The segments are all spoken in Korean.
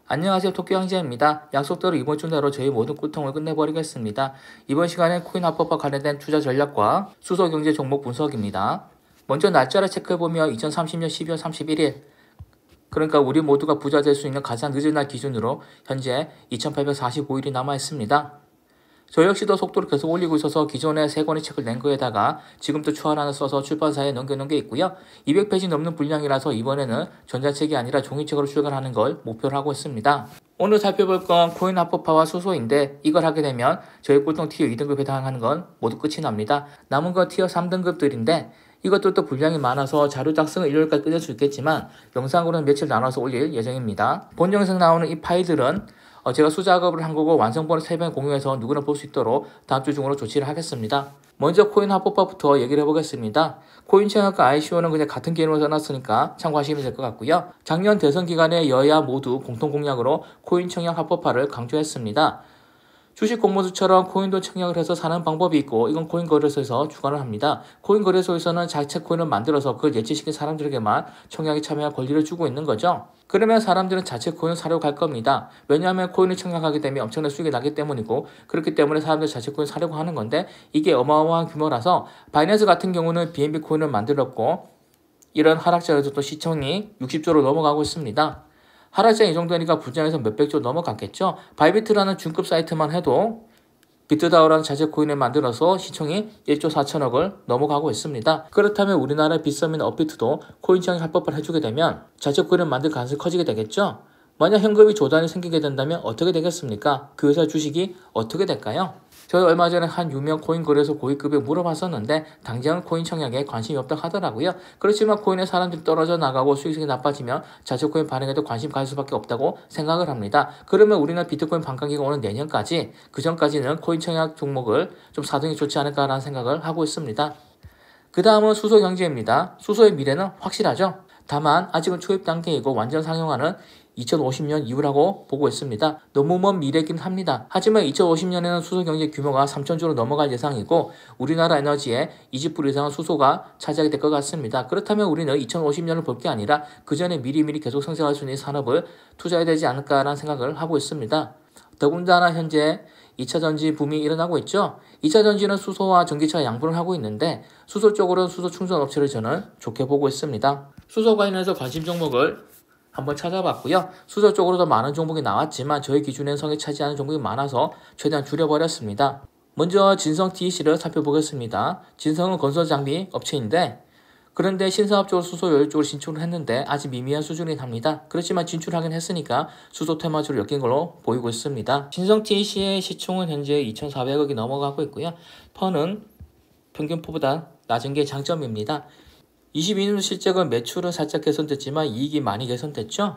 안녕하세요. 토끼 황제입니다. 약속대로 이번 주 내로 저희 모든 고통을 끝내버리겠습니다. 이번 시간엔 코인 합법화 관련된 투자 전략과 수소 경제 종목 분석입니다. 먼저 날짜를 체크해보면 2030년 12월 31일, 그러니까 우리 모두가 부자 될 수 있는 가장 늦은 날 기준으로 현재 2845일이 남아있습니다. 저 역시도 속도를 계속 올리고 있어서 기존에 3권의 책을 낸 거에다가 지금도 추월 하나 써서 출판사에 넘겨놓은 게 있고요. 200페이지 넘는 분량이라서 이번에는 전자책이 아니라 종이책으로 출간하는 걸 목표로 하고 있습니다. 오늘 살펴볼 건 코인 합법화와 수소인데 이걸 하게 되면 저희 꿀통 티어 2등급에 해당하는 건 모두 끝이 납니다. 남은 건 티어 3등급들인데 이것들도 분량이 많아서 자료 작성은 일요일까지 끝낼 수 있겠지만 영상으로는 며칠 나눠서 올릴 예정입니다. 본 영상 나오는 이 파일들은 제가 수작업을 한 거고 완성본을 3번 공유해서 누구나 볼 수 있도록 다음 주 중으로 조치를 하겠습니다. 먼저 코인 합법화부터 얘기를 해보겠습니다. 코인 청약과 ICO는 그냥 같은 개념으로 써놨으니까 참고하시면 될 것 같고요. 작년 대선 기간에 여야 모두 공통 공약으로 코인 청약 합법화를 강조했습니다. 주식 공모주처럼 코인도 청약을 해서 사는 방법이 있고 이건 코인 거래소에서 주관을 합니다. 코인 거래소에서는 자체 코인을 만들어서 그걸 예치시킨 사람들에게만 청약에 참여할 권리를 주고 있는 거죠. 그러면 사람들은 자체 코인을 사려고 할 겁니다. 왜냐하면 코인을 청약하게 되면 엄청난 수익이 나기 때문이고 그렇기 때문에 사람들이 자체 코인을 사려고 하는 건데 이게 어마어마한 규모라서 바이낸스 같은 경우는 BNB 코인을 만들었고 이런 하락장에서 또 시총이 60조로 넘어가고 있습니다. 하락장 이 정도니까 부장에서 몇백조 넘어갔겠죠. 바이비트라는 중급 사이트만 해도 비트다오라는 자체 코인을 만들어서 시총이 1조 4천억을 넘어가고 있습니다. 그렇다면 우리나라의 빗썸이나 업비트도 코인 청약 합법화를 해주게 되면 자체 코인을 만들 가능성이 커지게 되겠죠. 만약 현금이 조단이 생기게 된다면 어떻게 되겠습니까? 그 회사 주식이 어떻게 될까요? 저희 얼마 전에 한 유명 코인 거래소 고위급에 물어봤었는데 당장은 코인 청약에 관심이 없다고 하더라고요. 그렇지만 코인의 사람들이 떨어져 나가고 수익성이 나빠지면 자체 코인 반응에도 관심 가질 수밖에 없다고 생각을 합니다. 그러면 우리나라 비트코인 반감기가 오는 내년까지 그 전까지는 코인 청약 종목을 좀 사등이 좋지 않을까라는 생각을 하고 있습니다. 그 다음은 수소 경제입니다. 수소의 미래는 확실하죠. 다만 아직은 초입 단계이고 완전 상용화는 2050년 이후라고 보고 있습니다. 너무 먼 미래이긴 합니다. 하지만 2050년에는 수소 경제 규모가 3천조로 넘어갈 예상이고 우리나라 에너지의 20% 이상은 수소가 차지하게 될 것 같습니다. 그렇다면 우리는 2050년을 볼 게 아니라 그 전에 미리미리 계속 생성할 수 있는 산업을 투자해야 되지 않을까라는 생각을 하고 있습니다. 더군다나 현재 2차 전지 붐이 일어나고 있죠. 2차 전지는 수소와 전기차 양분을 하고 있는데 수소 쪽으로는 수소 충전 업체를 저는 좋게 보고 있습니다. 수소 관련해서 관심 종목을 한번 찾아봤고요. 수소 쪽으로 더 많은 종목이 나왔지만 저희 기준엔 성에 차지하는 종목이 많아서 최대한 줄여버렸습니다. 먼저 진성 TEC를 살펴보겠습니다. 진성은 건설장비 업체인데 그런데 신사업적으로 수소 연료 쪽으로 진출을 했는데 아직 미미한 수준이긴 합니다. 그렇지만 진출하긴 했으니까 수소 테마주로 엮인 걸로 보이고 있습니다. 진성 TEC의 시총은 현재 2,400억이 넘어가고 있고요. 펀은 평균포보다 낮은 게 장점입니다. 22년 실적은 매출은 살짝 개선됐지만 이익이 많이 개선됐죠.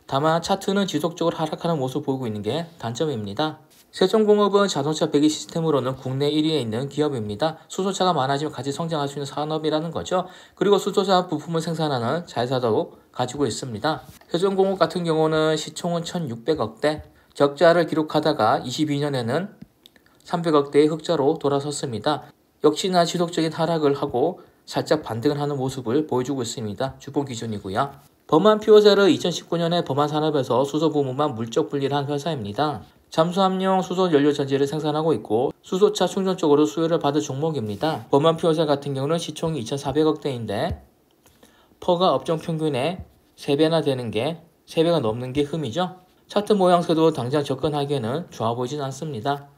다만 차트는 지속적으로 하락하는 모습을 보이고 있는 게 단점입니다. 세종공업은 자동차 배기 시스템으로는 국내 1위에 있는 기업입니다. 수소차가 많아지면 같이 성장할 수 있는 산업이라는 거죠. 그리고 수소차 부품을 생산하는 자회사도 가지고 있습니다. 세종공업 같은 경우는 시총은 1,600억대, 적자를 기록하다가 22년에는 300억대의 흑자로 돌아섰습니다. 역시나 지속적인 하락을 하고 살짝 반등을 하는 모습을 보여주고 있습니다. 주봉 기준이고요. 범한 퓨어셀은 2019년에 범한 산업에서 수소 부문만 물적 분리를 한 회사입니다. 잠수함용 수소 연료 전지를 생산하고 있고 수소차 충전 쪽으로 수요를 받을 종목입니다. 범한 퓨어셀 같은 경우는 시총이 2,400억대인데 퍼가 업종 평균의 3배나 되는 게 3배가 넘는 게 흠이죠. 차트 모양새도 당장 접근하기에는 좋아 보이진 않습니다.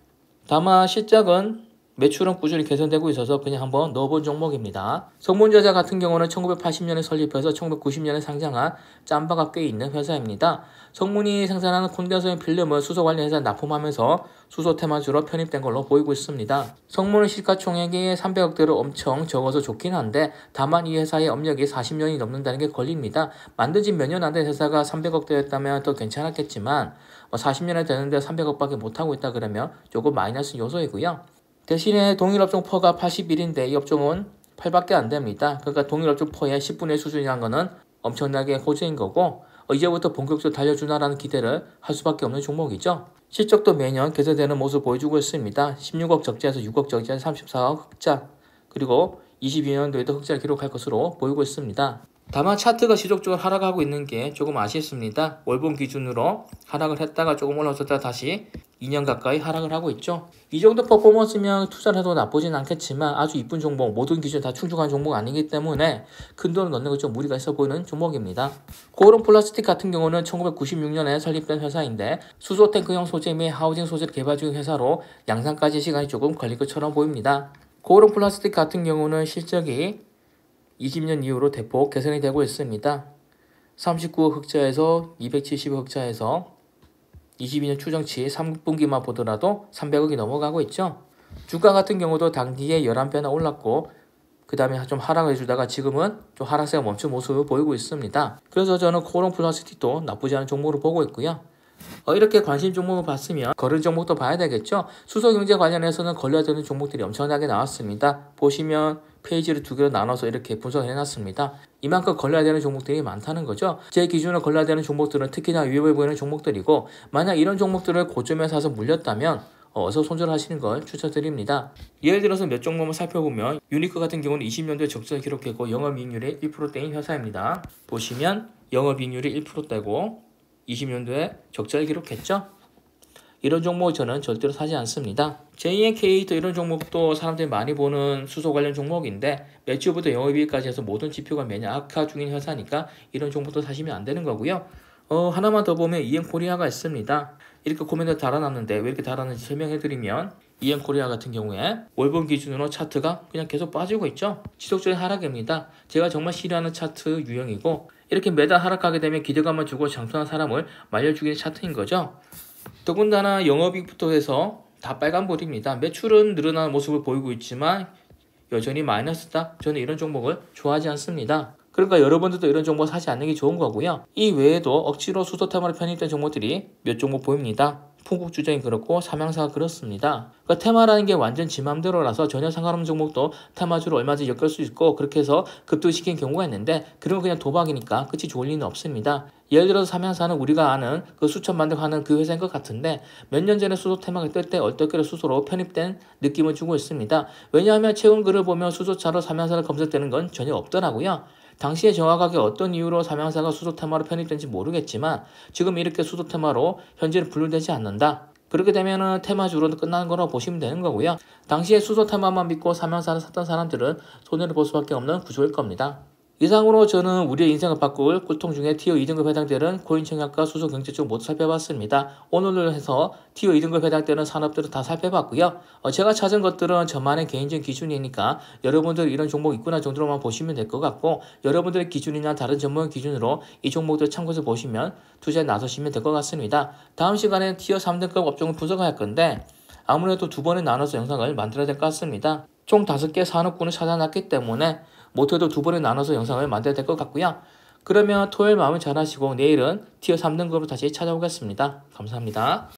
다만 실적은 매출은 꾸준히 개선되고 있어서 그냥 한번 넣어본 종목입니다. 성문제자 같은 경우는 1980년에 설립해서 1990년에 상장한 짬바가 꽤 있는 회사입니다. 성문이 생산하는 콘덴서용 필름을 수소 관련 회사에 납품하면서 수소 테마주로 편입된 걸로 보이고 있습니다. 성문의 시가총액이 300억대로 엄청 적어서 좋긴 한데 다만 이 회사의 업력이 40년이 넘는다는 게 걸립니다. 만든 지 몇 년 안 된 회사가 300억대였다면 더 괜찮았겠지만 40년이 되는데 300억밖에 못하고 있다 그러면 조금 마이너스 요소이고요. 대신에 동일업종 퍼가 81인데 이 업종은 8밖에 안 됩니다. 그러니까 동일업종 퍼의 10분의 1 수준이라는 거는 엄청나게 호재인 거고 이제부터 본격적으로 달려주나라는 기대를 할 수밖에 없는 종목이죠. 실적도 매년 개선되는 모습을 보여주고 있습니다. 16억 적자에서 6억 적자에서 34억 흑자 그리고 22년도에도 흑자를 기록할 것으로 보이고 있습니다. 다만 차트가 지속적으로 하락하고 있는 게 조금 아쉽습니다. 월봉 기준으로 하락을 했다가 조금 올라섰다가 다시 2년 가까이 하락을 하고 있죠. 이 정도 퍼포먼스면 투자를 해도 나쁘진 않겠지만 아주 이쁜 종목, 모든 기준 다 충족한 종목 아니기 때문에 큰돈을 넣는 건 좀 무리가 있어 보이는 종목입니다. 코오롱 플라스틱 같은 경우는 1996년에 설립된 회사인데 수소 탱크형 소재 및 하우징 소재를 개발 중인 회사로 양산까지 시간이 조금 걸릴 것처럼 보입니다. 코오롱 플라스틱 같은 경우는 실적이 20년 이후로 대폭 개선이 되고 있습니다. 39억 흑자에서 270억 흑자에서 22년 추정치 3분기만 보더라도 300억이 넘어가고 있죠. 주가 같은 경우도 당기에 11배나 올랐고 그 다음에 좀 하락을 해주다가 지금은 좀 하락세가 멈춘 모습을 보이고 있습니다. 그래서 저는 코오롱 플라스틱도 나쁘지 않은 종목으로 보고 있고요. 이렇게 관심 종목을 봤으면 거래 종목도 봐야 되겠죠. 수소경제 관련해서는 걸려야 되는 종목들이 엄청나게 나왔습니다. 보시면 페이지를 두 개로 나눠서 이렇게 분석해 놨습니다. 이만큼 걸려야 되는 종목들이 많다는 거죠. 제 기준으로 걸려야 되는 종목들은 특히나 위험해 보이는 종목들이고, 만약 이런 종목들을 고점에 사서 물렸다면 어서 손절하시는 걸 추천드립니다. 예를 들어서 몇 종목만 살펴보면 유니크 같은 경우는 20년도에 적자를 기록했고 영업이익률이 1%대인 회사입니다. 보시면 영업이익률이 1%대고 20년도에 적자를 기록했죠. 이런 종목을 저는 절대로 사지 않습니다. JNK도 이런 종목도 사람들이 많이 보는 수소 관련 종목인데 매출부터 영업이익까지 해서 모든 지표가 매년 악화 중인 회사니까 이런 종목도 사시면 안 되는 거고요. 하나만 더 보면 EM코리아가 있습니다. 이렇게 코멘트 달아놨는데 왜 이렇게 달았는지 설명해드리면, EM코리아 같은 경우에 월봉 기준으로 차트가 그냥 계속 빠지고 있죠. 지속적인 하락입니다. 제가 정말 싫어하는 차트 유형이고, 이렇게 매달 하락하게 되면 기대감만 주고 장투한 사람을 말려주기는 차트인 거죠. 더군다나 영업이익부터 해서 다 빨간불입니다. 매출은 늘어나는 모습을 보이고 있지만 여전히 마이너스다. 저는 이런 종목을 좋아하지 않습니다. 그러니까 여러분들도 이런 종목 사지 않는 게 좋은 거고요. 이 외에도 억지로 수소 테마로 편입된 종목들이 몇 종목 보입니다. 풍국주정이 그렇고 삼양사가 그렇습니다. 그러니까 테마라는 게 완전 지 맘대로라서 전혀 상관없는 종목도 테마주로 얼마든지 엮을 수 있고 그렇게 해서 급등시킨 경우가 있는데, 그런 건 그냥 도박이니까 끝이 좋을 리는 없습니다. 예를 들어서 삼양사는 우리가 아는 그 수천만 대 하는 그 회사인 것 같은데 몇 년 전에 수소 테마가 뜰 때 얼떨결에 수소로 편입된 느낌을 주고 있습니다. 왜냐하면 최근 글을 보면 수소차로 삼양사를 검색되는 건 전혀 없더라고요. 당시에 정확하게 어떤 이유로 삼양사가 수소 테마로 편입된지 모르겠지만 지금 이렇게 수소 테마로 현재는 분류되지 않는다. 그렇게 되면은 테마주로는 끝나는 거라고 보시면 되는 거고요. 당시에 수소 테마만 믿고 삼양사를 샀던 사람들은 손해를 볼 수밖에 없는 구조일 겁니다. 이상으로 저는 우리의 인생을 바꿀 꿀통 중에 티어 2등급 해당되는 코인청약과 수소경제 쪽 모두 살펴봤습니다. 오늘로 해서 티어 2등급 해당되는 산업들을 다 살펴봤고요. 제가 찾은 것들은 저만의 개인적인 기준이니까 여러분들 이런 종목 있구나 정도로만 보시면 될 것 같고, 여러분들의 기준이나 다른 전문 기준으로 이 종목들 참고해서 보시면 투자에 나서시면 될 것 같습니다. 다음 시간에 티어 3등급 업종을 분석할 건데 아무래도 두 번에 나눠서 영상을 만들어야 될 것 같습니다. 총 5개 산업군을 찾아놨기 때문에 못해도 두 번에 나눠서 영상을 만들어야 될 것 같고요. 그러면 토요일 마음을 잘 하시고 내일은 티어 3등급으로 다시 찾아오겠습니다. 감사합니다.